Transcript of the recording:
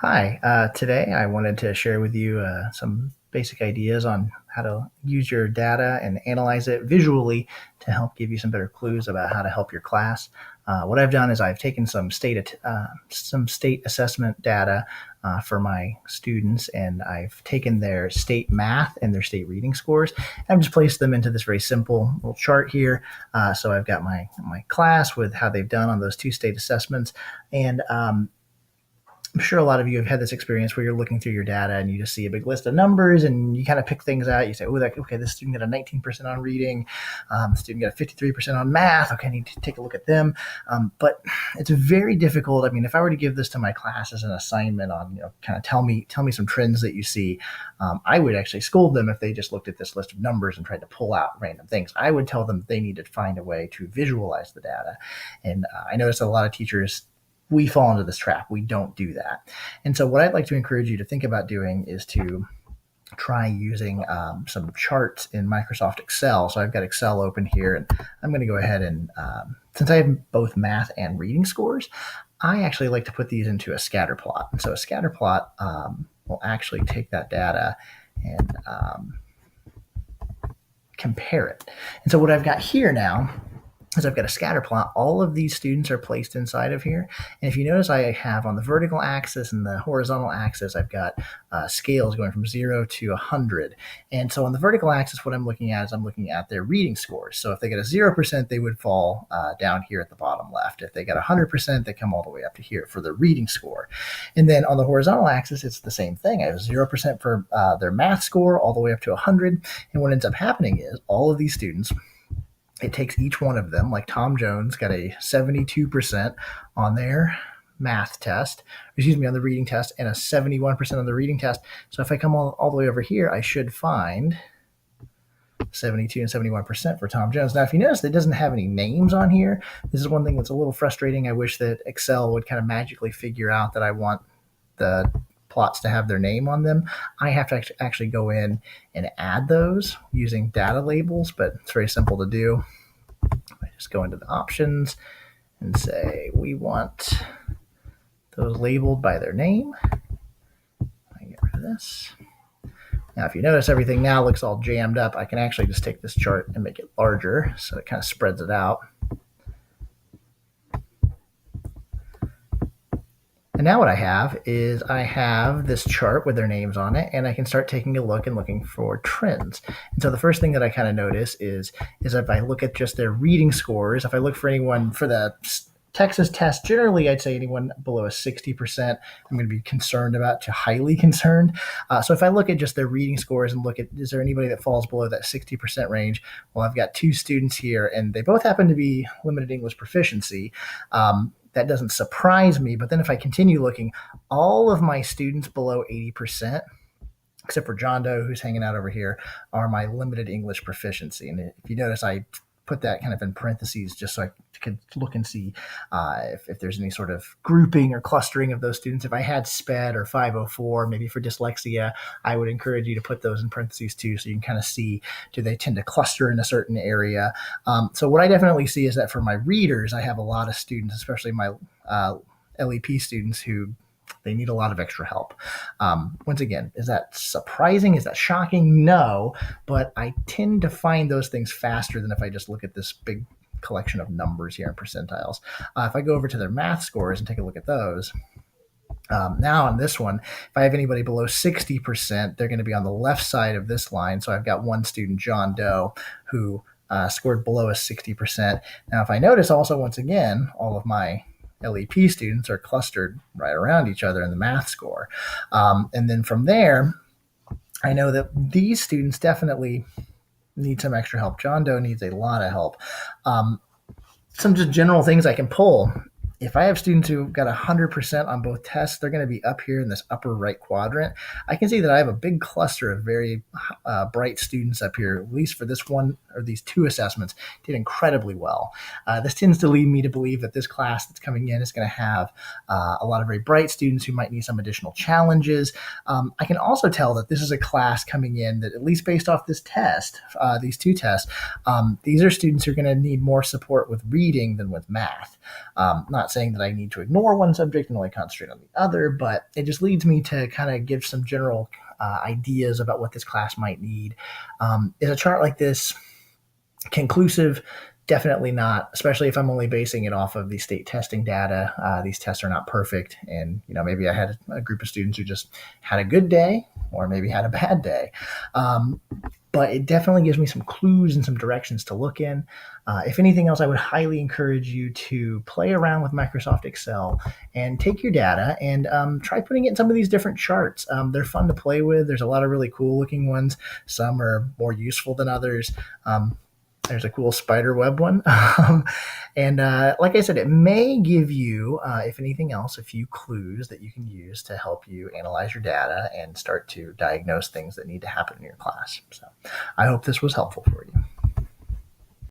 Hi, today I wanted to share with you some basic ideas on how to use your data and analyze it visually to help give you some better clues about how to help your class. What I've done is I've taken some state assessment data for my students, and I've taken their state math and their state reading scores. I've just placed them into this very simple little chart here. So I've got my class with how they've done on those two state assessments, and I'm sure a lot of you have had this experience where you're looking through your data and you just see a big list of numbers and you kind of pick things out. You say, oh, okay, this student got a 19% on reading. The student got a 53% on math. Okay, I need to take a look at them. But it's very difficult. I mean, if I were to give this to my class as an assignment on, kind of tell me some trends that you see, I would actually scold them if they just looked at this list of numbers and tried to pull out random things. I would tell them they need to find a way to visualize the data. And I notice a lot of teachers, we fall into this trap. We don't do that. And so, what I'd like to encourage you to think about doing is to try using some charts in Microsoft Excel. So, I've got Excel open here, and I'm going to go ahead and, since I have both math and reading scores, I actually like to put these into a scatter plot. And so, a scatter plot will actually take that data and compare it. And so, what I've got here now is I've got a scatter plot. All of these students are placed inside of here. And if you notice, I have on the vertical axis and the horizontal axis, I've got scales going from 0 to 100. And so on the vertical axis, what I'm looking at is I'm looking at their reading scores. So if they get a 0%, they would fall down here at the bottom left. If they got 100%, they come all the way up to here for the reading score. And then on the horizontal axis, it's the same thing. I have 0% for their math score all the way up to 100. And what ends up happening is all of these students, it takes each one of them, like Tom Jones got a 72% on their math test, on the reading test, and a 71% on the reading test. So if I come all the way over here, I should find 72 and 71% for Tom Jones. Now, if you notice, it doesn't have any names on here. This is one thing that's a little frustrating. I wish that Excel would kind of magically figure out that I want the plots to have their name on them. I have to actually go in and add those using data labels, but it's very simple to do. I just go into the options and say we want those labeled by their name. I get rid of this. Now, if you notice, everything now looks all jammed up. I can actually just take this chart and make it larger so it kind of spreads it out. And now what I have is I have this chart with their names on it, and I can start taking a look and looking for trends. And so the first thing that I kind of notice is if I look at just their reading scores, if I look for anyone for the Texas test, generally I'd say anyone below a 60%, I'm going to be concerned about to highly concerned. So if I look at just their reading scores and look at, is there anybody that falls below that 60% range? Well, I've got two students here, and they both happen to be limited English proficiency. That doesn't surprise me. But then if I continue looking, all of my students below 80%, except for John Doe, who's hanging out over here, are my limited English proficiency. And if you notice, I put that kind of in parentheses just so I could look and see if there's any sort of grouping or clustering of those students. If I had SPED or 504, maybe for dyslexia, I would encourage you to put those in parentheses too, so you can kind of see, do they tend to cluster in a certain area? So what I definitely see is that for my readers, I have a lot of students, especially my LEP students, who they need a lot of extra help. Once again, is that surprising? Is that shocking? No, but I tend to find those things faster than if I just look at this big collection of numbers here in percentiles. If I go over to their math scores and take a look at those, now on this one, if I have anybody below 60%, they're going to be on the left side of this line. So I've got one student, John Doe, who scored below a 60%. Now, if I notice also, once again, all of my LEP students are clustered right around each other in the math score. And then from there, I know that these students definitely need some extra help. John Doe needs a lot of help. Some just general things I can pull. If I have students who got 100% on both tests, they're going to be up here in this upper right quadrant. I can see that I have a big cluster of very bright students up here, at least for this one or these two assessments, did incredibly well. This tends to lead me to believe that this class that's coming in is going to have a lot of very bright students who might need some additional challenges. I can also tell that this is a class coming in that, at least based off this test, these two tests, these are students who are going to need more support with reading than with math. Not not saying that I need to ignore one subject and only concentrate on the other, but it just leads me to kind of give some general ideas about what this class might need. Is a chart like this conclusive? Definitely not, especially if I'm only basing it off of the state testing data. These tests are not perfect. And, maybe I had a group of students who just had a good day or maybe had a bad day. But it definitely gives me some clues and some directions to look in. If anything else, I would highly encourage you to play around with Microsoft Excel and take your data and try putting it in some of these different charts. They're fun to play with. There's a lot of really cool looking ones. Some are more useful than others. There's a cool spider web one. And like I said, it may give you, if anything else, a few clues that you can use to help you analyze your data and start to diagnose things that need to happen in your class. So I hope this was helpful for you.